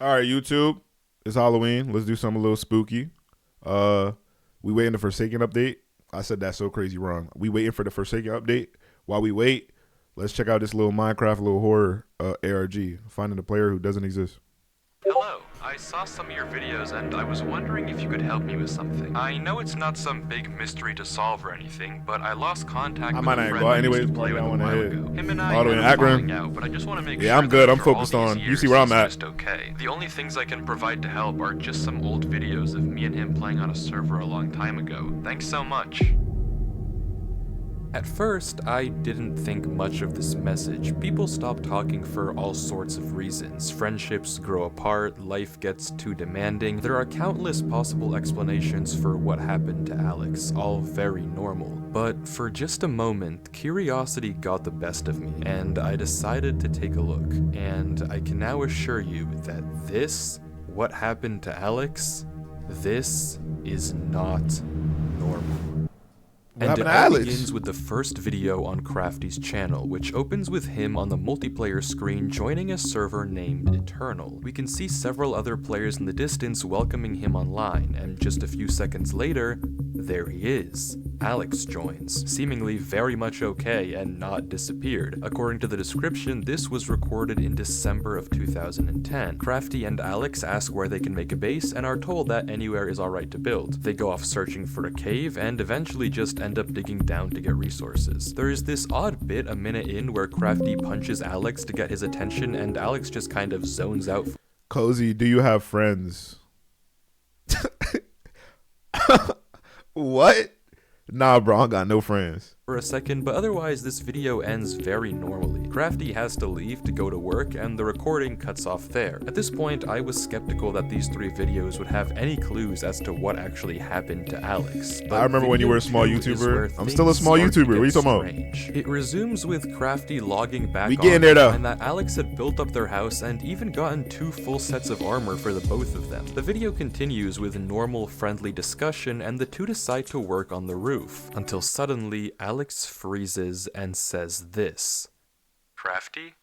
All right, YouTube. It's Halloween. Let's do something a little spooky. We waiting the Forsaken update. I said that so crazy wrong. We waiting for the Forsaken update. While we wait, let's check out this little Minecraft, little horror ARG. Finding a player who doesn't exist. Hello, I saw some of your videos and I was wondering if you could help me with something. I know it's not some big mystery to solve or anything, but I lost contact with a friend I used to play with a while ago. Him and I All the way in had a falling Akron. out, but I just want to make Yeah, sure I'm good. that I'm after all focused these on. You years, see where I'm he's at. just okay. The only things I can provide to help are just some old videos of me and him playing on a server a long time ago. Thanks so much. At first, I didn't think much of this message. People stop talking for all sorts of reasons. Friendships grow apart, life gets too demanding. There are countless possible explanations for what happened to Alex, all very normal. But for just a moment, curiosity got the best of me, and I decided to take a look. And I can now assure you that what happened to Alex, this is not normal. What And happened it to all Alex? begins with the first video on Crafty's channel, which opens with him on the multiplayer screen joining a server named Eternal. We can see several other players in the distance welcoming him online, and just a few seconds later, there he is. Alex joins, seemingly very much okay and not disappeared. According to the description, this was recorded in December of 2010. Crafty and Alex ask where they can make a base and are told that anywhere is alright to build. They go off searching for a cave and eventually just end up digging down to get resources. There is this odd bit a minute in where Crafty punches Alex to get his attention and Alex just kind of zones out. Cozy, do you have friends? What? Nah, bro, I don't got no friends. For a second, but otherwise this video ends very normally. Crafty has to leave to go to work and the recording cuts off there. At this point, I was skeptical that these three videos would have any clues as to what actually happened to Alex. But I remember when you were a small video two is where YouTuber. I'm still a things small start to YouTuber. What are you get talking about? strange. It resumes with Crafty logging back We on getting there, though. and that Alex had built up their house and even gotten 2 full sets of armor for the both of them. The video continues with normal friendly discussion and the two decide to work on the roof, until suddenly Alex freezes and says this. Crafty?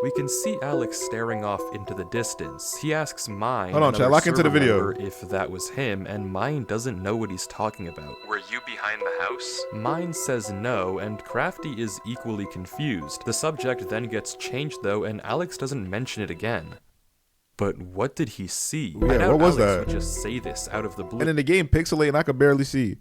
We can see Alex staring off into the distance. He asks Mine, Hold on, another chat, lock into the server video. member, if that was him, and Mine doesn't know what he's talking about. Were you behind the house? Mine says no, and Crafty is equally confused. The subject then gets changed though, and Alex doesn't mention it again. But what did he see? Yeah, I doubt what was Alex that? would just say this out of the blue. And in the game, pixelate, and I could barely see.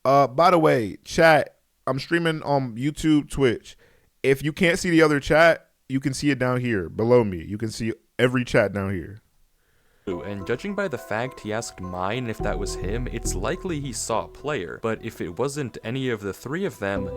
By the way, chat, I'm streaming on YouTube, Twitch. If you can't see the other chat, you can see it down here below me. You can see every chat down here. And judging by the fact he asked Mine if that was him, it's likely he saw a player. But if it wasn't any of the three of them,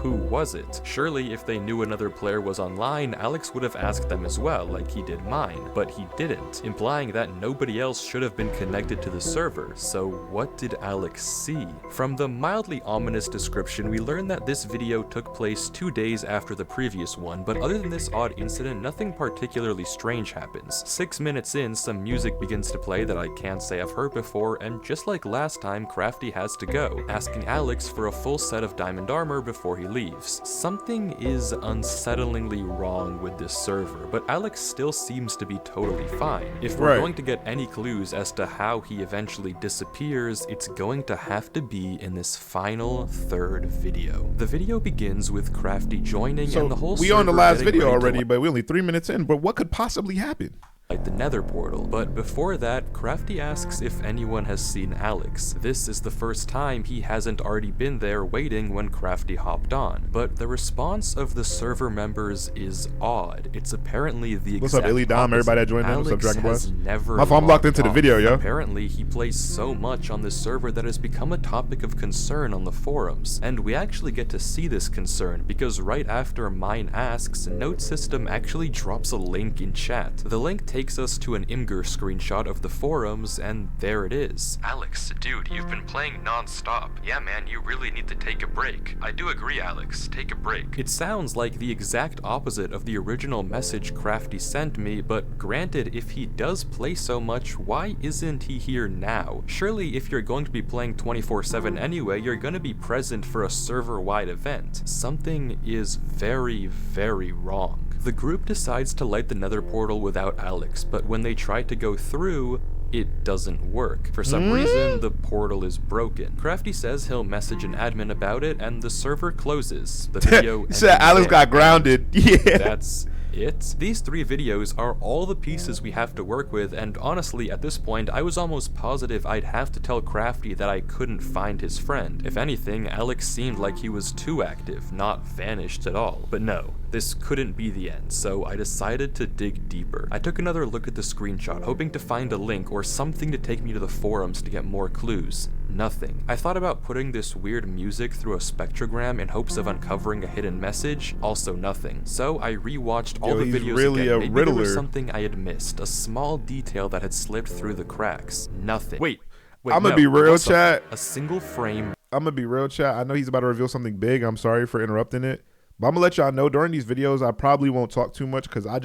who was it? Surely if they knew another player was online, Alex would have asked them as well, like he did Mine. But he didn't, implying that nobody else should have been connected to the server. So what did Alex see? From the mildly ominous description, we learn that this video took place 2 days after the previous one, but other than this odd incident, nothing particularly strange happens. 6 minutes in, some music begins to play that I can't say I've heard before, and just like last time, Crafty has to go, asking Alex for a full set of diamond armor before he leaves. Something is unsettlingly wrong with this server, but Alex still seems to be totally fine. If we're going to get any clues as to how he eventually disappears, it's going to have to be in this final third video. The video begins with Crafty joining So and the whole we on the server last getting video ready to already, but we're only 3 minutes in. But what could possibly happen? like the nether portal. But before that, Crafty asks if anyone has seen Alex. This is the first time he hasn't already been there waiting when Crafty hopped on. But the response of the server members is odd. It's apparently the What's exact up, Illy Dom? opposite. Everybody that joined in. What's up, Alex Dragon has Blast? never My fault, I'm locked into the logged video, off. yo. Apparently, he plays so much on this server that has become a topic of concern on the forums. And we actually get to see this concern because right after Mine asks, Note System actually drops a link in chat. The link takes us to an Imgur screenshot of the forums, and there it is. Alex, dude, you've been playing non-stop. Yeah, man, you really need to take a break. I do agree, Alex. Take a break. It sounds like the exact opposite of the original message Crafty sent me, but granted, if he does play so much, why isn't he here now? Surely, if you're going to be playing 24/7 anyway, you're gonna be present for a server-wide event. Something is very, very wrong. The group decides to light the nether portal without Alex, but when they try to go through, it doesn't work. For some reason, the portal is broken. Crafty says he'll message an admin about it, and the server closes. The video He said Alex got grounded. Yeah. That's it. These 3 videos are all the pieces we have to work with, and honestly, at this point, I was almost positive I'd have to tell Crafty that I couldn't find his friend. If anything, Alex seemed like he was too active, not vanished at all. But no, this couldn't be the end, so I decided to dig deeper. I took another look at the screenshot, hoping to find a link or something to take me to the forums to get more clues. Nothing. I thought about putting this weird music through a spectrogram in hopes of uncovering a hidden message, also nothing. So I rewatched all the videos really again. a Maybe riddler. there was something I had missed, a small detail that had slipped through the cracks. Nothing. Wait, I'ma no, be there real, was something. chat. A single frame. I'm gonna be real, chat. I know he's about to reveal something big. I'm sorry for interrupting it. But I'm gonna let y'all know during these videos, I probably won't talk too much because I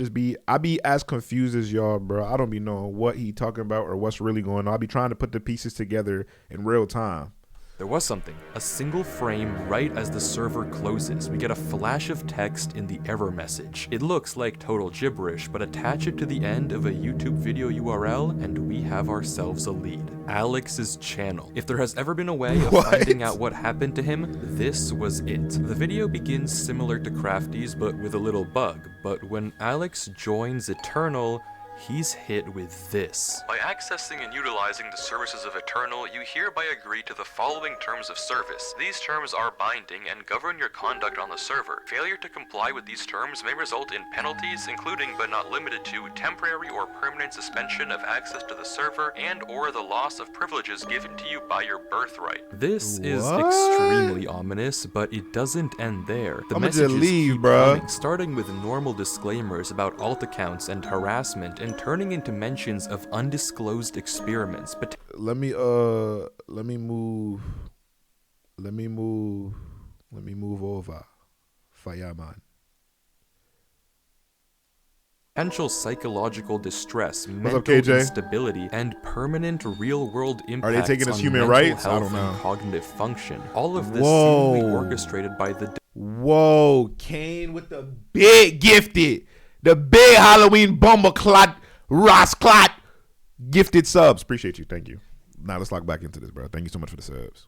be as confused as y'all, bro. I don't be knowing what he talking about or what's really going on. I'll be trying to put the pieces together in real time. There was something. A single frame right as the server closes. We get a flash of text in the error message. It looks like total gibberish, but attach it to the end of a YouTube video URL and we have ourselves a lead. Alex's channel. If there has ever been a way of finding out what happened to him, this was it. The video begins similar to Crafty's, but with a little bug. But when Alex joins Eternal, he's hit with this. By accessing and utilizing the services of Eternal, you hereby agree to the following terms of service. These terms are binding and govern your conduct on the server. Failure to comply with these terms may result in penalties, including but not limited to temporary or permanent suspension of access to the server and or the loss of privileges given to you by your birthright. This is extremely ominous, but it doesn't end there. The messages keep coming, starting with normal disclaimers about alt accounts and harassment and turning into mentions of undisclosed experiments. But let me move over. Fireman. Potential psychological distress, mental KJ? instability, and permanent real-world impacts Are they taking his on human mental rights? I health don't know. and cognitive function. All of this seemingly orchestrated by the Whoa, Kane with the big gifted. The big Halloween bomber clot, Ross clot, gifted subs. Appreciate you. Thank you. Now let's log back into this, bro. Thank you so much for the subs.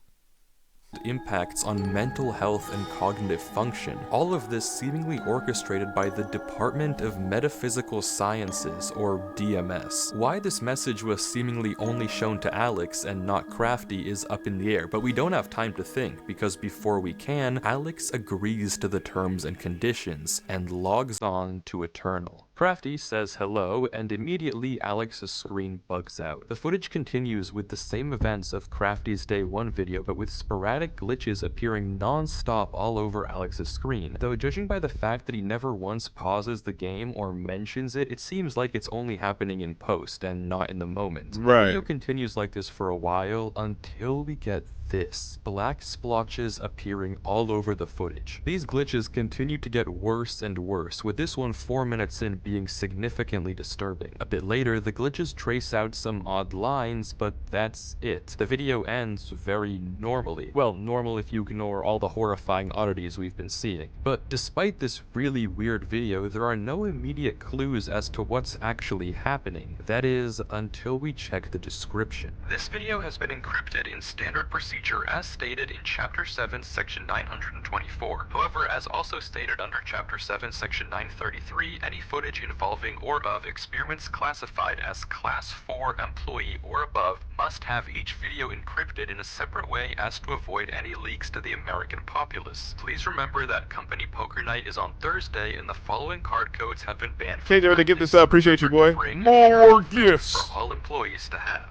impacts on mental health and cognitive function. All of this seemingly orchestrated by the Department of Metaphysical Sciences, or DMS. Why this message was seemingly only shown to Alex and not Crafty is up in the air, but we don't have time to think, because before we can, Alex agrees to the terms and conditions, and logs on to Eternal. Crafty says hello, and immediately Alex's screen bugs out. The footage continues with the same events of Crafty's Day 1 video, but with sporadic glitches appearing non-stop all over Alex's screen. Though judging by the fact that he never once pauses the game or mentions it, it seems like it's only happening in post and not in the moment. Right. The video continues like this for a while until we get this. Black splotches appearing all over the footage. These glitches continue to get worse and worse, with this one 4 minutes in being significantly disturbing. A bit later, the glitches trace out some odd lines, but that's it. The video ends very normally. Well, normal if you ignore all the horrifying oddities we've been seeing. But despite this really weird video, there are no immediate clues as to what's actually happening. That is, until we check the description. This video has been encrypted in standard procedure as stated in Chapter 7, Section 924. However, as also stated under Chapter 7, Section 933, any footage involving or of experiments classified as Class 4 employee or above must have each video encrypted in a separate way as to avoid any leaks to the American populace. Please remember that company poker night is on Thursday, and the following card codes have been banned. KJ, to give this up. Appreciate you, boy. More gifts for all employees to have.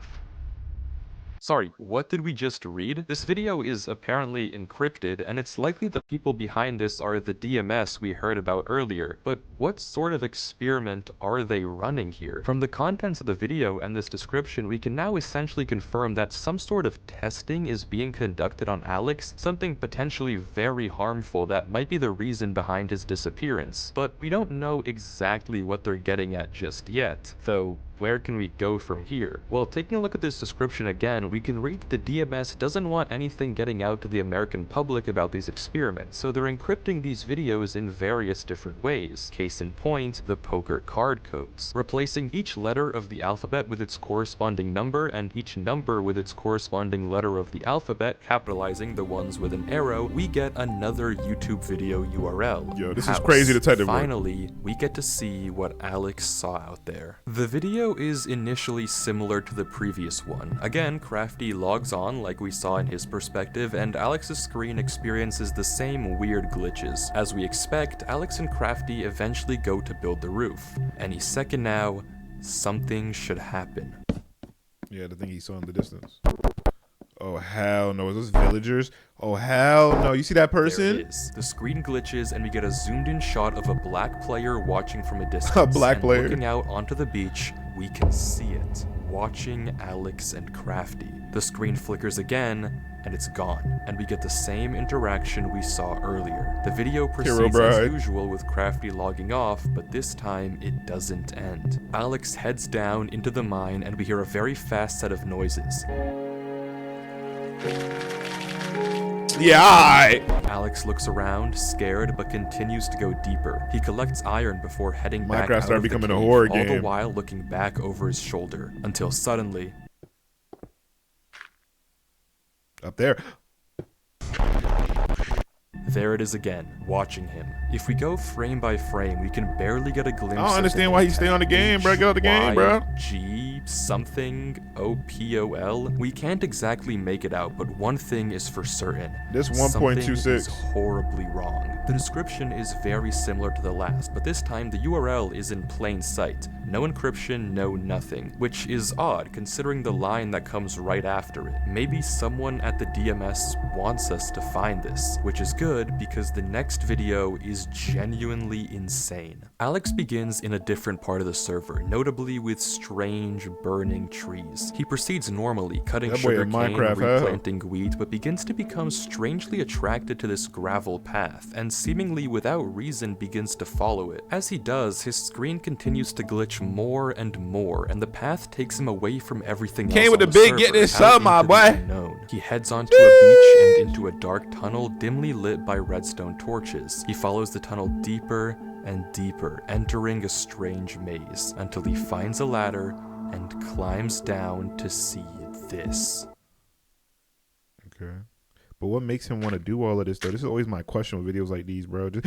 Sorry, what did we just read? This video is apparently encrypted, and it's likely the people behind this are the DMS we heard about earlier. But what sort of experiment are they running here? From the contents of the video and this description, we can now essentially confirm that some sort of testing is being conducted on Alex, something potentially very harmful that might be the reason behind his disappearance. But we don't know exactly what they're getting at just yet, though Where can we go from here? Well, taking a look at this description again, we can read that the DMS doesn't want anything getting out to the American public about these experiments, so they're encrypting these videos in various different ways. Case in point, the poker card codes. Replacing each letter of the alphabet with its corresponding number and each number with its corresponding letter of the alphabet, capitalizing the ones with an arrow, we get another YouTube video URL. Yo, this is crazy detective work. Finally, we get to see what Alex saw out there. The video is initially similar to the previous one. Again, Crafty logs on like we saw in his perspective, and Alex's screen experiences the same weird glitches. As we expect, Alex and Crafty eventually go to build the roof. Any second now, something should happen. Yeah, the thing he saw in the distance. Oh, hell no. Is those villagers? Oh, hell no. You see that person? There it is. The screen glitches and we get a zoomed in shot of a black player watching from a distance. A black player. Looking out onto the beach, we can see it. Watching Alex and Crafty. The screen flickers again, and it's gone. And we get the same interaction we saw earlier. The video proceeds as usual with Crafty logging off, but this time it doesn't end. Alex heads down into the mine and we hear a very fast set of noises. Yeah, alright. Alex looks around, scared, but continues to go deeper. He collects iron before heading back out started of the becoming cave, a horror all game. the while looking back over his shoulder, until suddenly... Up there. There it is again, watching him. If we go frame by frame, we can barely get a glimpse. I don't understand why he stay on the game, bro. Get out the game, bro. G something OPOL. We can't exactly make it out, but one thing is for certain. This 1.26 Something is horribly wrong. The description is very similar to the last, but this time the URL is in plain sight. No encryption, no nothing, which is odd considering the line that comes right after it. Maybe someone at the DMS wants us to find this, which is good because the next video is genuinely insane. Alex begins in a different part of the server, notably with strange burning trees. He proceeds normally, cutting sugarcane, replanting wheat, but begins to become strangely attracted to this gravel path, and seemingly without reason begins to follow it. As he does, his screen continues to glitch more and more, and the path takes him away from everything else Came with on the the big server, get this out sun, my into boy. the unknown. He heads onto a beach and into a dark tunnel dimly lit by redstone torches. He follows the tunnel deeper and deeper, entering a strange maze, until he finds a ladder and climbs down to see this. Okay. But what makes him want to do all of this, though? This is always my question with videos like these, bro. Just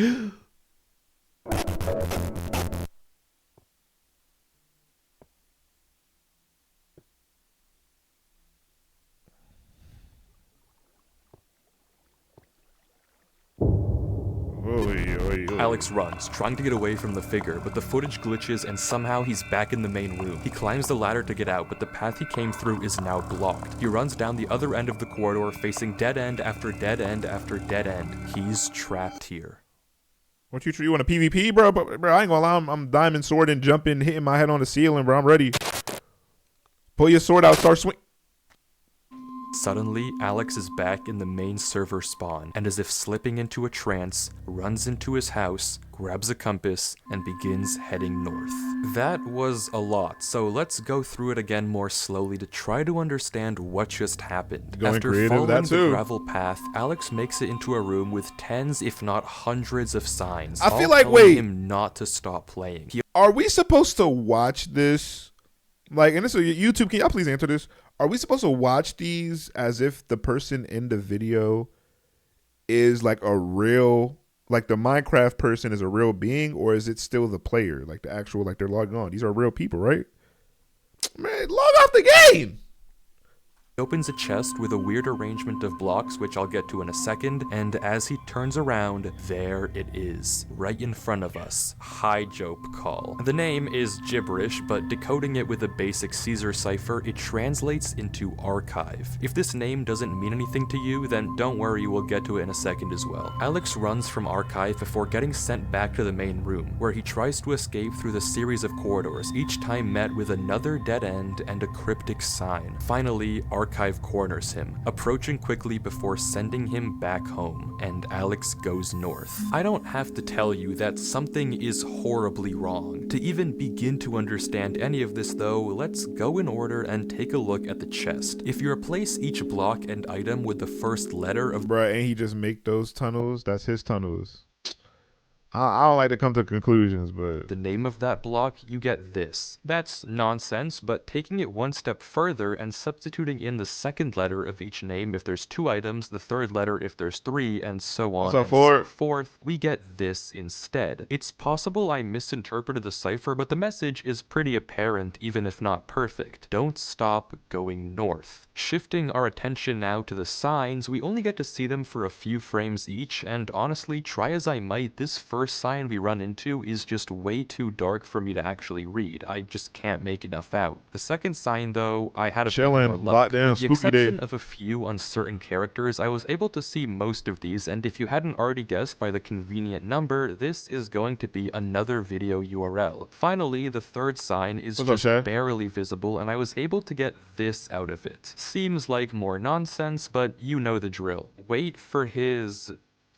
Alex runs, trying to get away from the figure, but the footage glitches and somehow he's back in the main room. He climbs the ladder to get out, but the path he came through is now blocked. He runs down the other end of the corridor, facing dead end after dead end after dead end. He's trapped here. What you want a PvP, bro? Bro, I ain't gonna lie, I'm diamond sword and jumping, hitting my head on the ceiling, bro. I'm ready. Pull your sword out, start swing. Suddenly, Alex is back in the main server spawn, and as if slipping into a trance, runs into his house, grabs a compass, and begins heading north. That was a lot, so let's go through it again more slowly to try to understand what just happened. After following the gravel path, Alex makes it into a room with tens, if not hundreds of signs. I feel like, wait, him not to stop playing. Are we supposed to watch this? Like, and this is YouTube, can y'all please answer this? Are we supposed to watch these as if the person in the video is like a real, like the Minecraft person is a real being, or is it still the player, like the actual, like they're logging on? These are real people, right? Man, log off the game. He opens a chest with a weird arrangement of blocks, which I'll get to in a second, and as he turns around, there it is, right in front of us. High Jope call. The name is gibberish, but decoding it with a basic Caesar cipher, it translates into archive. If this name doesn't mean anything to you, then don't worry, we'll get to it in a second as well. Alex runs from archive before getting sent back to the main room, where he tries to escape through the series of corridors, each time met with another dead end and a cryptic sign. Finally, archive Archive corners him, approaching quickly before sending him back home, and Alex goes north. I don't have to tell you that something is horribly wrong. To even begin to understand any of this though, let's go in order and take a look at the chest. If you replace each block and item with the first letter of— Bruh, ain't he just make those tunnels? That's his tunnels. I don't like to come to conclusions, but the name of that block, you get this. That's nonsense, but taking it one step further and substituting in the second letter of each name if there's 2 items, the third letter if there's 3, and so on and so forth, we get this instead. It's possible I misinterpreted the cipher, but the message is pretty apparent even if not perfect. Don't stop going north. Shifting our attention now to the signs, we only get to see them for a few frames each, and honestly, try as I might, this first sign we run into is just way too dark for me to actually read. I just can't make enough out. The second sign though, I had a bit more luck. With the exception of a few uncertain characters, I was able to see most of these, and if you hadn't already guessed by the convenient number, this is going to be another video URL. Finally, the third sign is just barely visible, and I was able to get this out of it. Seems like more nonsense, but you know the drill. Wait for his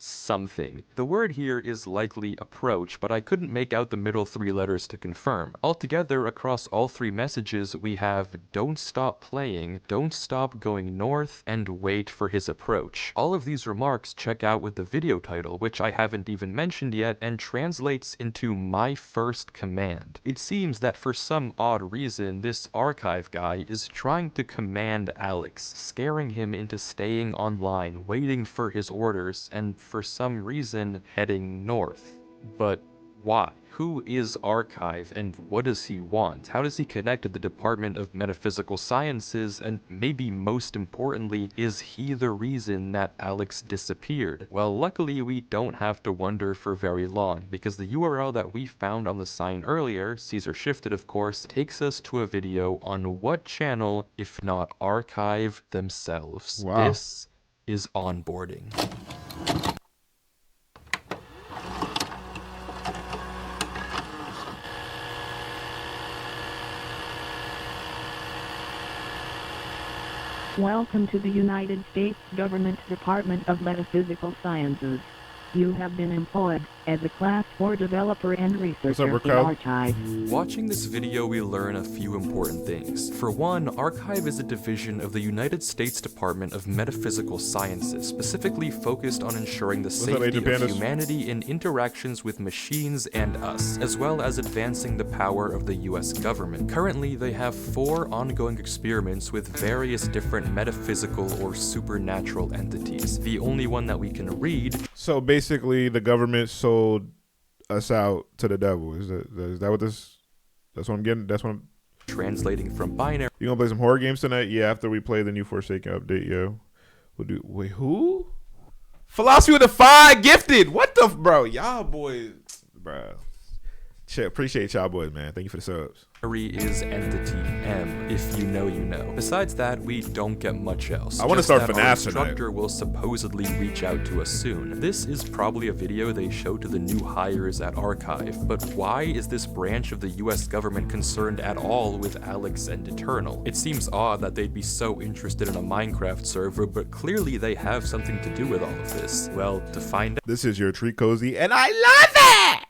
something. The word here is likely approach, but I couldn't make out the middle 3 letters to confirm. Altogether, across all 3 messages, we have don't stop playing, don't stop going north, and wait for his approach. All of these remarks check out with the video title, which I haven't even mentioned yet, and translates into my first command. It seems that for some odd reason, this archive guy is trying to command Alex, scaring him into staying online, waiting for his orders, and for some reason heading north. But why? Who is Archive and what does he want? How does he connect to the Department of Metaphysical Sciences? And maybe most importantly, is he the reason that Alex disappeared? Well, luckily we don't have to wonder for very long, because the URL that we found on the sign earlier, Caesar shifted of course, takes us to a video on what channel, if not Archive themselves. Wow. This is onboarding. Welcome to the United States Government Department of Metaphysical Sciences. You have been employed as a Class 4 developer and researcher in Archive. Watching this video, we learn a few important things. For one, Archive is a division of the United States Department of Metaphysical Sciences, specifically focused on ensuring the safety of humanity in interactions with machines and us, as well as advancing the power of the US government. Currently, they have 4 ongoing experiments with various different metaphysical or supernatural entities. The only one that we can read— So basically, the government sold us out to the devil. Is that what this? That's what I'm getting. That's what I'm translating from binary. You gonna play some horror games tonight? Yeah, after we play the new Forsaken update, yo. We'll do. Wait, who? Philosophy with the 5 gifted. What the bro? Y'all boys, bro. Appreciate y'all boys, man. Thank you for the subs. Is entity M. If you know, you know. Besides that, we don't get much else. I want to start FNAF tonight. Our instructor will supposedly reach out to us soon. This is probably a video they show to the new hires at Archive, but why is this branch of the US government concerned at all with Alex and Eternal? It seems odd that they'd be so interested in a Minecraft server, but clearly they have something to do with all of this. Well, to find out— This is your Treat Cozy, and I love it!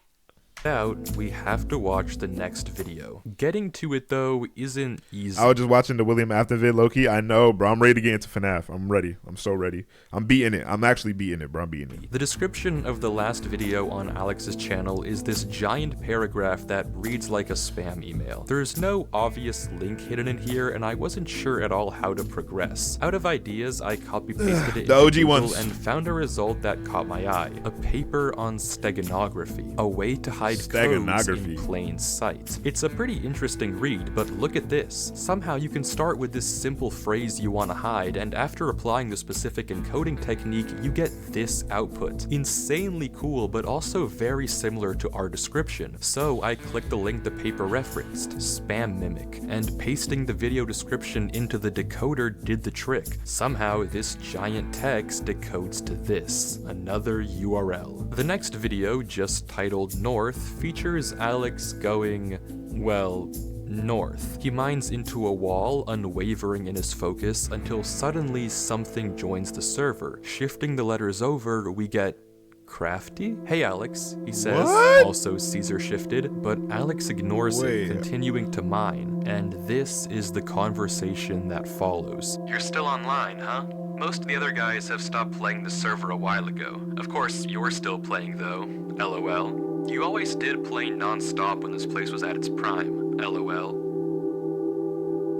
We have to watch the next video. Getting to it though isn't easy. I was just watching the William Afton vid, low-key. I know, bro. I'm ready to get into FNAF. I'm ready. I'm so ready. I'm beating it. I'm actually beating it, bro. I'm beating it. The description of the last video on Alex's channel is this giant paragraph that reads like a spam email. There's no obvious link hidden in here, and I wasn't sure at all how to progress. Out of ideas, I copy-pasted it the OG Google ones and found a result that caught my eye. A paper on steganography, a way to hide codes in plain sight. It's a pretty interesting read, but look at this. Somehow you can start with this simple phrase you want to hide, and after applying the specific encoding technique, you get this output. Insanely cool, but also very similar to our description. So I clicked the link the paper referenced, Spam Mimic, and pasting the video description into the decoder did the trick. Somehow this giant text decodes to this, another URL. The next video, just titled North, features Alex going, well, north. He mines into a wall, unwavering in his focus, until suddenly something joins the server. Shifting the letters over, we get Crafty? Hey Alex, he says, What? also Caesar shifted, but Alex ignores it, continuing to mine, and this is the conversation that follows. You're still online, huh? Most of the other guys have stopped playing the server a while ago. Of course, you're still playing though, LOL. You always did play non-stop when this place was at its prime, LOL.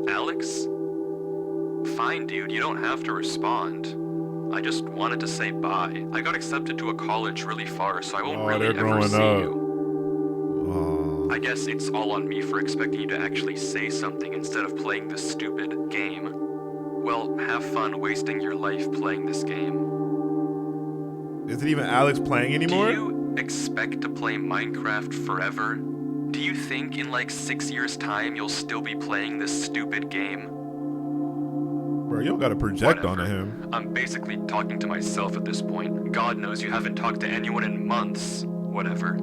Alex? Fine dude, you don't have to respond. I just wanted to say bye. I got accepted to a college really far, so I won't really ever see you. I guess it's all on me for expecting you to actually say something instead of playing this stupid game. Well, have fun wasting your life playing this game. Isn't even Alex playing anymore? Do you expect to play Minecraft forever? Do you think in like 6 years' time you'll still be playing this stupid game? Bro, you don't gotta project Whatever. onto him. I'm basically talking to myself at this point. God knows you haven't talked to anyone in months. Whatever.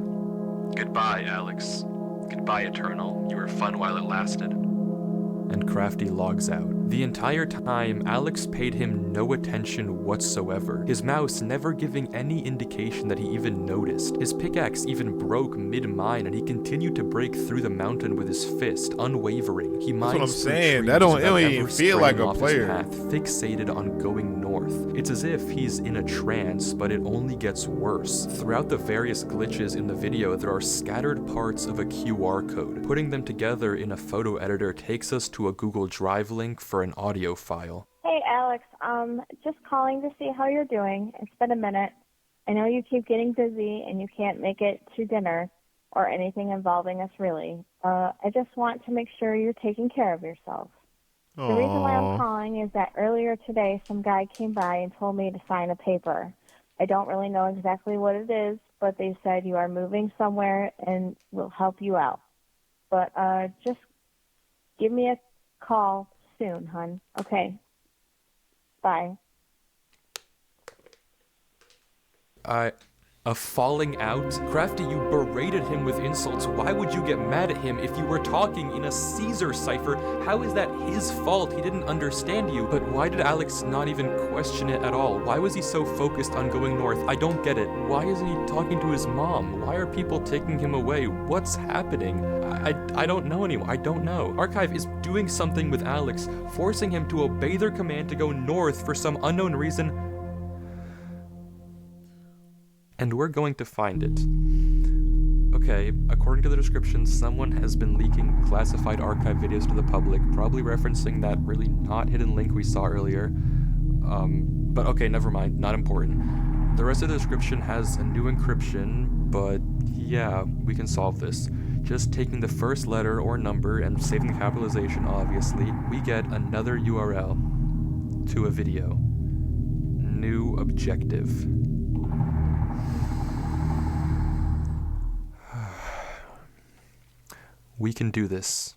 Goodbye, Alex. Goodbye, Eternal. You were fun while it lasted. And Crafty logs out. The entire time, Alex paid him no attention whatsoever, his mouse never giving any indication that he even noticed. His pickaxe even broke mid-mine, and he continued to break through the mountain with his fist, unwavering. He mines That's what I'm saying. trees That don't without even ever feel like straying a off his player. path, fixated on going north. It's as if he's in a trance, but it only gets worse. Throughout the various glitches in the video, there are scattered parts of a QR code. Putting them together in a photo editor takes us to a Google Drive link for an audio file. Hey Alex, just calling to see how you're doing. It's been a minute. I know you keep getting busy and you can't make it to dinner or anything involving us really. I just want to make sure you're taking care of yourself. The reason why I'm calling is that earlier today some guy came by and told me to sign a paper. I don't really know exactly what it is, but they said you are moving somewhere and we'll help you out. But just give me a call soon, hun. Okay. Bye. A falling out? Crafty, you berated him with insults. Why would you get mad at him if you were talking in a Caesar cipher? How is that his fault? He didn't understand you. But why did Alex not even question it at all? Why was he so focused on going north? I don't get it. Why isn't he talking to his mom? Why are people taking him away? What's happening? I don't know anymore. I don't know. Archive is doing something with Alex, forcing him to obey their command to go north for some unknown reason. And we're going to find it. Okay, according to the description, someone has been leaking classified archive videos to the public, probably referencing that really not hidden link we saw earlier. But okay, never mind, not important. The rest of the description has a new encryption, but yeah, we can solve this. Just taking the first letter or number and saving the capitalization, obviously, we get another URL to a video. New objective. We can do this.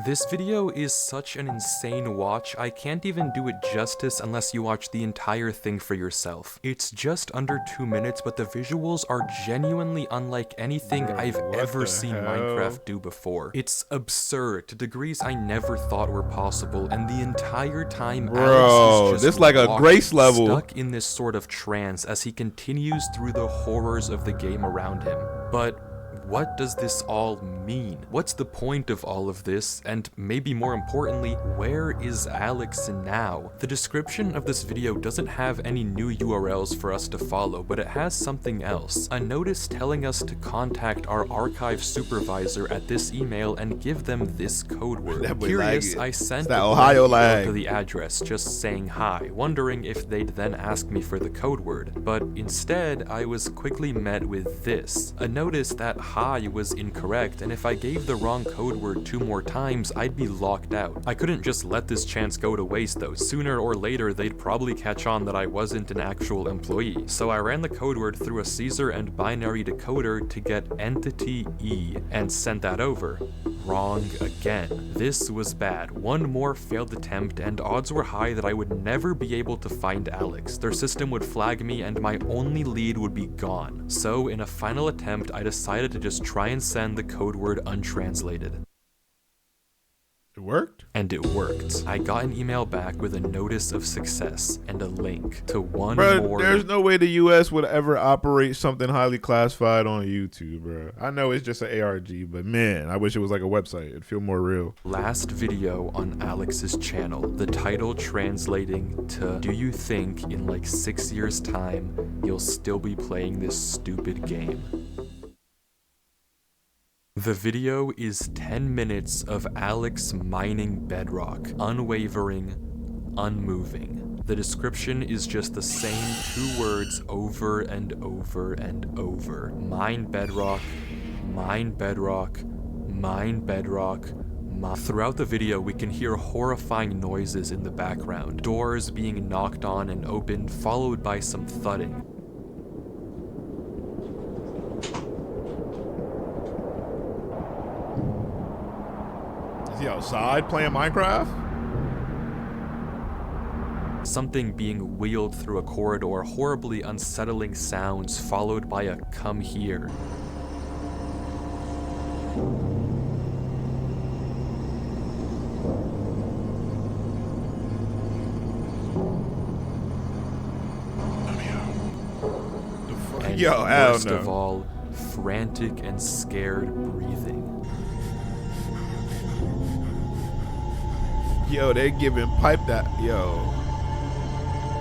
This video is such an insane watch, I can't even do it justice unless you watch the entire thing for yourself. It's just under 2 minutes, but the visuals are genuinely unlike anything I've ever seen Minecraft do before. It's absurd to degrees I never thought were possible, and the entire time Alex is just this like a grace level, stuck in this sort of trance as he continues through the horrors of the game around him. But what does this all mean? What's the point of all of this? And maybe more importantly, where is Alex now? The description of this video doesn't have any new URLs for us to follow, but it has something else. A notice telling us to contact our archive supervisor at this email and give them this code word. Curious, I sent a Ohio lag to the address just saying hi, wondering if they'd then ask me for the code word. But instead, I was quickly met with this. A notice that hi was incorrect, and if I gave the wrong code word 2 more times, I'd be locked out. I couldn't just let this chance go to waste though. Sooner or later, they'd probably catch on that I wasn't an actual employee. So I ran the code word through a Caesar and binary decoder to get entity E and sent that over. Wrong again. This was bad. One more failed attempt, and odds were high that I would never be able to find Alex. Their system would flag me, and my only lead would be gone. So in a final attempt, I decided to just try and send the code word untranslated. It worked? And it worked. I got an email back with a notice of success and a link to one more. There's no way the U.S. would ever operate something highly classified on YouTube, bro. I know it's just an ARG, but man, I wish it was like a website. It'd feel more real. Last video on Alex's channel. The title translating to, do you think in like 6 years' time, you'll still be playing this stupid game? The video is 10 minutes of Alex mining bedrock, unwavering, unmoving. The description is just the same 2 words over and over and over. Mine bedrock, mine bedrock, mine bedrock. Throughout the video, we can hear horrifying noises in the background. Doors being knocked on and opened, followed by some thudding. Is he outside playing Minecraft? Something being wheeled through a corridor, horribly unsettling sounds, followed by a come here. And worst of all, frantic and scared breathing. Yo, they giving pipe that. Yo.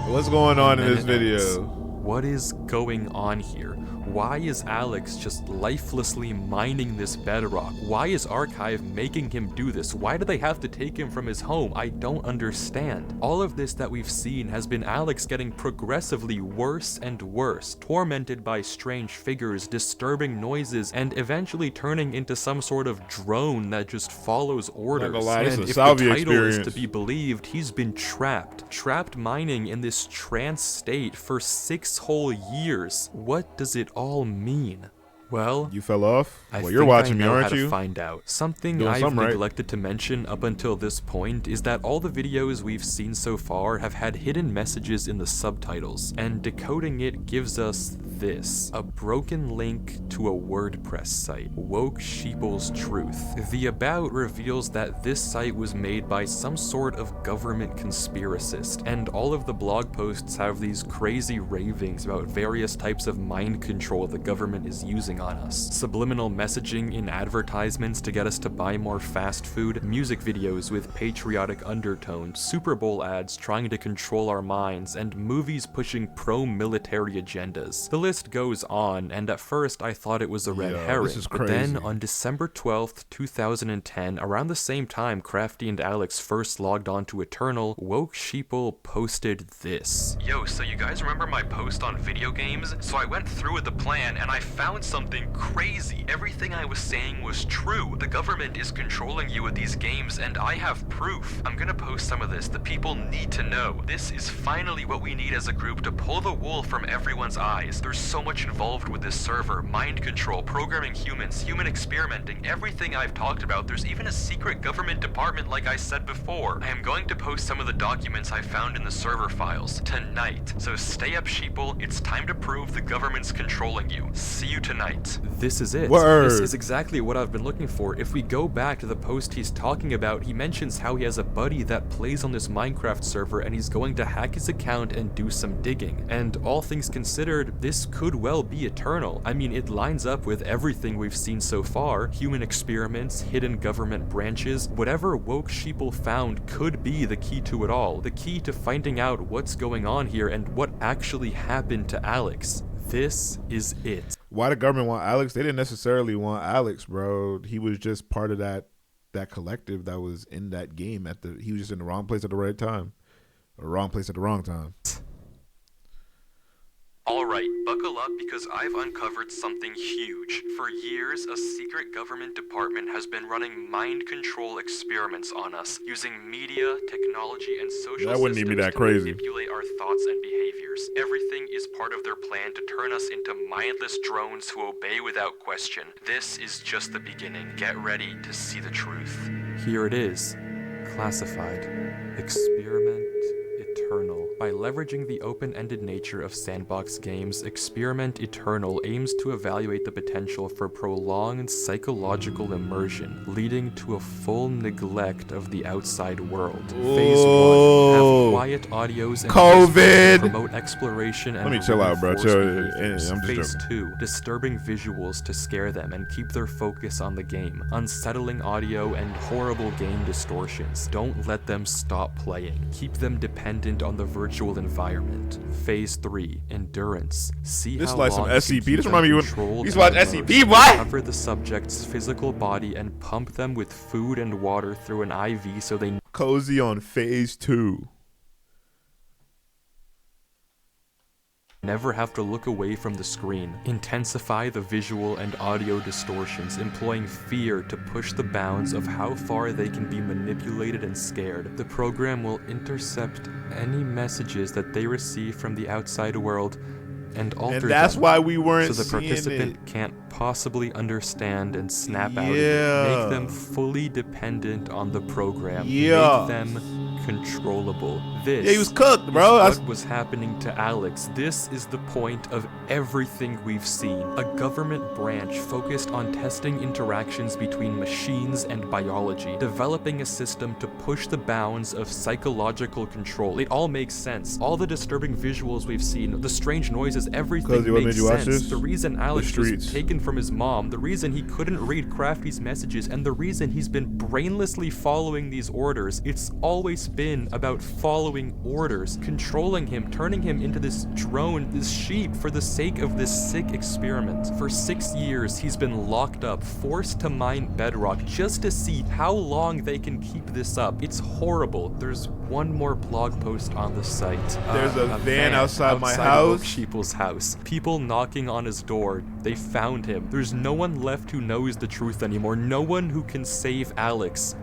What's going on in this video? What is going on here? Why is Alex just lifelessly mining this bedrock? Why is Archive making him do this? Why do they have to take him from his home? I don't understand. All of this that we've seen has been Alex getting progressively worse and worse, tormented by strange figures, disturbing noises, and eventually turning into some sort of drone that just follows orders. And if the title is to be believed, he's been trapped mining in this trance state for 6 whole years. What does it all mean? Well, you fell off? Well, you're watching me, aren't you? To find out. Something I've neglected to mention up until this point is that all the videos we've seen so far have had hidden messages in the subtitles, and decoding it gives us this. A broken link to a WordPress site, Woke Sheeple's Truth. The about reveals that this site was made by some sort of government conspiracist, and all of the blog posts have these crazy ravings about various types of mind control the government is using on us. Subliminal messaging in advertisements to get us to buy more fast food, music videos with patriotic undertones, Super Bowl ads trying to control our minds, and movies pushing pro-military agendas. The list goes on, and at first I thought it was a red herring, but then on December 12th, 2010, around the same time Crafty and Alex first logged on to Eternal, Woke Sheeple posted this. Yo, so you guys remember my post on video games? So I went through with the plan, and I found something crazy. Everything I was saying was true. The government is controlling you with these games, and I have proof. I'm gonna post some of this. The people need to know. This is finally what we need as a group to pull the wool from everyone's eyes. There's so much involved with this server. Mind control, programming humans, human experimenting, everything I've talked about. There's even a secret government department like I said before. I am going to post some of the documents I found in the server files tonight. So stay up, sheeple. It's time to prove the government's controlling you. See you tonight. This is it. Word. This is exactly what I've been looking for. If we go back to the post he's talking about, he mentions how he has a buddy that plays on this Minecraft server and he's going to hack his account and do some digging. And all things considered, this could well be Eternal. I mean, it lines up with everything we've seen so far. Human experiments, hidden government branches, whatever Woke Sheeple found could be the key to it all. The key to finding out what's going on here and what actually happened to Alex. This is it. Why the government want Alex? They didn't necessarily want Alex, bro. He was just part of that collective that was in that game. He was just in the wrong place at the right time. Or wrong place at the wrong time. Alright, buckle up because I've uncovered something huge. For years, a secret government department has been running mind control experiments on us, using media, technology, and social systems to manipulate our thoughts and behaviors. Everything is part of their plan to turn us into mindless drones who obey without question. This is just the beginning. Get ready to see the truth. Here it is. Classified. Experiment Eternal. By leveraging the open-ended nature of sandbox games, Experiment Eternal aims to evaluate the potential for prolonged psychological immersion, leading to a full neglect of the outside world. Phase 1. Have quiet audios and COVID! promote exploration and let me chill out, bro. reinforce Chill. behaviors. I'm just Phase joking. 2. Disturbing visuals to scare them and keep their focus on the game. Unsettling audio and horrible game distortions. Don't let them stop playing. Keep them dependent on the virtual environment. Phase 3. Endurance. See This how like long some you can SCP. keep This them remind me when controlled we used and to watch immersed. SCP, what? Cover the subject's physical body and pump them with food and water through an IV so they Cozy on phase 2. never have to look away from the screen. Intensify the visual and audio distortions, employing fear to push the bounds of how far they can be manipulated and scared. The program will intercept any messages that they receive from the outside world and alter And that's them, why we weren't so the seeing participant it. can't possibly understand and snap out of Yeah. it. Make them fully dependent on the program. Yeah. Make them controllable. This Yeah, he was cooked, is bro. what was happening to Alex. This is the point of everything we've seen. A government branch focused on testing interactions between machines and biology, developing a system to push the bounds of psychological control. It all makes sense. All the disturbing visuals we've seen, the strange noises, everything Cozy, what makes made you watch sense. this? The reason Alex was streets. taken from his mom, the reason he couldn't read Crafty's messages, and the reason he's been brainlessly following these orders, it's always been about following orders, controlling him, turning him into this drone, this sheep, for the sake of this sick experiment. For 6 years, he's been locked up, forced to mine bedrock, just to see how long they can keep this up. It's horrible. There's one more blog post on the site. There's a van outside my house. Sheeple's house. People knocking on his door. They found him. There's no one left who knows the truth anymore. No one who can save Alex.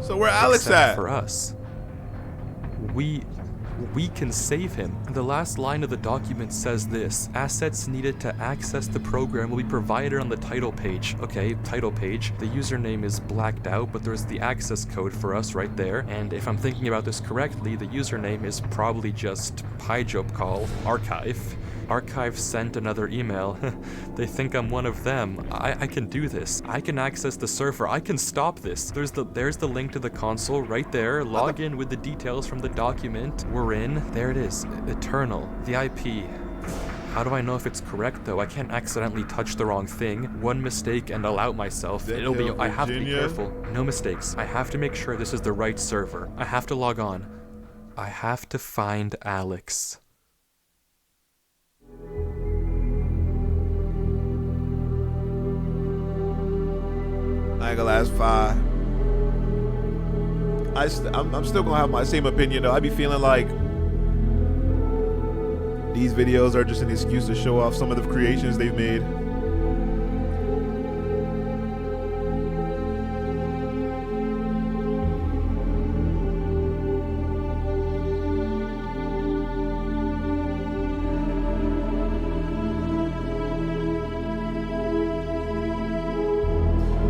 So where Alex Except at? for us. We can save him. The last line of the document says this: assets needed to access the program will be provided on the title page. Okay, title page. The username is blacked out, but there's the access code for us right there. And if I'm thinking about this correctly, the username is probably just PyJobCall archive. Archive sent another email. They think I'm one of them. I can do this. I can access the server. I can stop this. There's the link to the console right there. Log in with the details from the document. We're in. There it is. Eternal. The IP. How do I know if it's correct though? I can't accidentally touch the wrong thing. One mistake and I'll out myself. It'll be. I have to be careful. No mistakes. I have to make sure this is the right server. I have to log on. I have to find Alex. I ain't gonna last 5. I'm still gonna have my same opinion though. I be feeling like these videos are just an excuse to show off some of the creations they've made.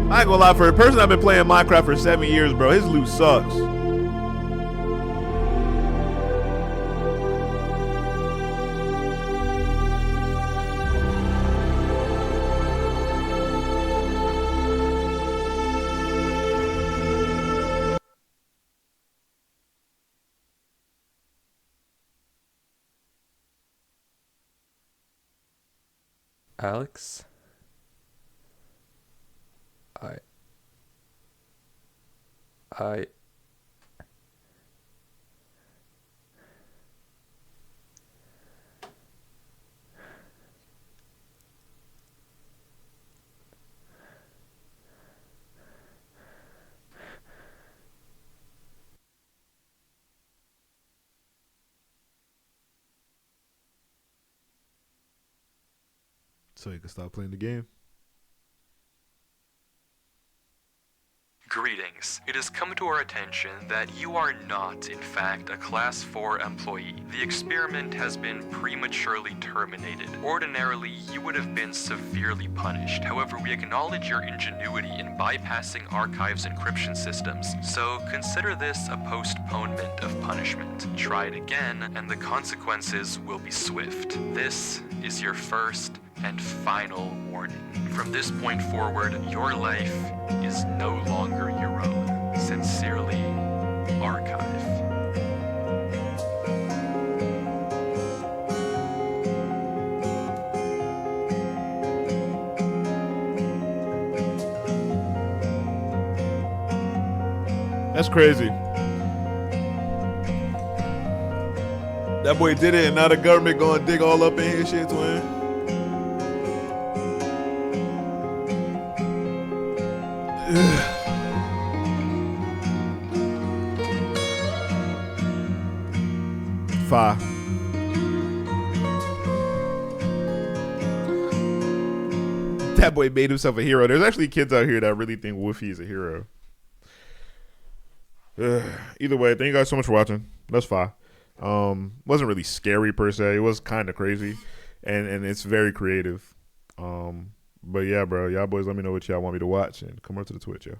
I ain't gonna lie, for a person I've been playing Minecraft for 7 years, bro, his loot sucks. Alex? I So you can stop playing the game. Greetings. It has come to our attention that you are not, in fact, a Class 4 employee. The experiment has been prematurely terminated. Ordinarily, you would have been severely punished. However, we acknowledge your ingenuity in bypassing Archive's encryption systems, so consider this a postponement of punishment. Try it again, and the consequences will be swift. This is your first and final warning. From this point forward, your life is no longer your own. Sincerely, Archive. That's crazy. That boy did it, and now the government gonna dig all up in his shit, twin. Fire. That boy made himself a hero. There's actually kids out here that really think Woofy is a hero. Either way, thank you guys so much for watching. That's fine. Wasn't really scary per se. It was kind of crazy, and it's very creative. But yeah, bro, y'all boys, let me know what y'all want me to watch, and come over to the Twitch, yo.